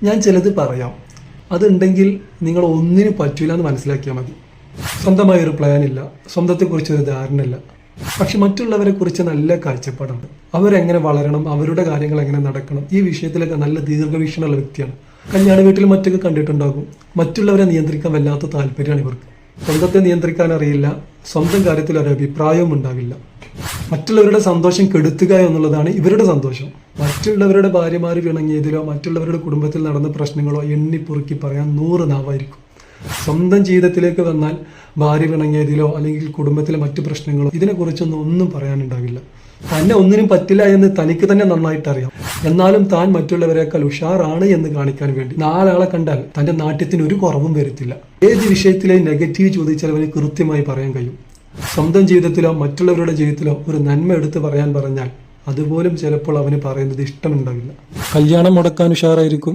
ഞാൻ ചിലത് പറയാം, അതുണ്ടെങ്കിൽ നിങ്ങൾ ഒന്നിനും പറ്റൂല എന്ന് മനസ്സിലാക്കിയാൽ മതി. സ്വന്തമായൊരു പ്ലാൻ ഇല്ല, സ്വന്തത്തെക്കുറിച്ചൊരു ധാരണ ഇല്ല, പക്ഷെ മറ്റുള്ളവരെ കുറിച്ച് നല്ല കാഴ്ചപ്പാടുണ്ട്. അവരെങ്ങനെ വളരണം, അവരുടെ കാര്യങ്ങൾ എങ്ങനെ നടക്കണം, ഈ വിഷയത്തിലൊക്കെ നല്ല ദീർഘവീക്ഷണമുള്ള വ്യക്തിയാണ്. കല്യാണ വീട്ടിൽ മറ്റൊക്കെ കണ്ടിട്ടുണ്ടാകും, മറ്റുള്ളവരെ നിയന്ത്രിക്കാൻ വല്ലാത്ത താല്പര്യമാണ് ഇവർക്ക്. സ്വന്തത്തെ നിയന്ത്രിക്കാൻ അറിയില്ല, സ്വന്തം കാര്യത്തിൽ ഒരു അഭിപ്രായവും ഉണ്ടാവില്ല. മറ്റുള്ളവരുടെ സന്തോഷം കെടുത്തുക എന്നുള്ളതാണ് ഇവരുടെ സന്തോഷം. മറ്റുള്ളവരുടെ ഭാര്യമാർ പിണങ്ങിയതിലോ മറ്റുള്ളവരുടെ കുടുംബത്തിൽ നടന്ന പ്രശ്നങ്ങളോ എണ്ണിപ്പൊറുക്കി പറയാൻ 100 നാവായിരിക്കും. സ്വന്തം ജീവിതത്തിലേക്ക് വന്നാൽ ഭാര്യ പിണങ്ങിയതിലോ അല്ലെങ്കിൽ കുടുംബത്തിലെ മറ്റു പ്രശ്നങ്ങളോ ഇതിനെക്കുറിച്ചൊന്നും ഒന്നും പറയാനുണ്ടാവില്ല. തന്നെ ഒന്നിനും പറ്റില്ല എന്ന് തനിക്ക് തന്നെ നന്നായിട്ട് അറിയാം. എന്നാലും താൻ മറ്റുള്ളവരെക്കാൾ ഉഷാറാണ് എന്ന് കാണിക്കാൻ വേണ്ടി 4 ആളെ കണ്ടാൽ തന്റെ നാട്യത്തിന് ഒരു കുറവും വരുത്തില്ല. ഏത് വിഷയത്തിലെ നെഗറ്റീവ് ചോദിച്ചാൽ അവന് കൃത്യമായി പറയാൻ കഴിയും. സ്വന്തം ജീവിതത്തിലോ മറ്റുള്ളവരുടെ ജീവിതത്തിലോ ഒരു നന്മ എടുത്ത് പറയാൻ പറഞ്ഞാൽ അതുപോലും ചിലപ്പോൾ അവന് പറയുന്നത് ഇഷ്ടമുണ്ടാവില്ല. കല്യാണം മുടക്കാൻ ഉഷാറായിരിക്കും,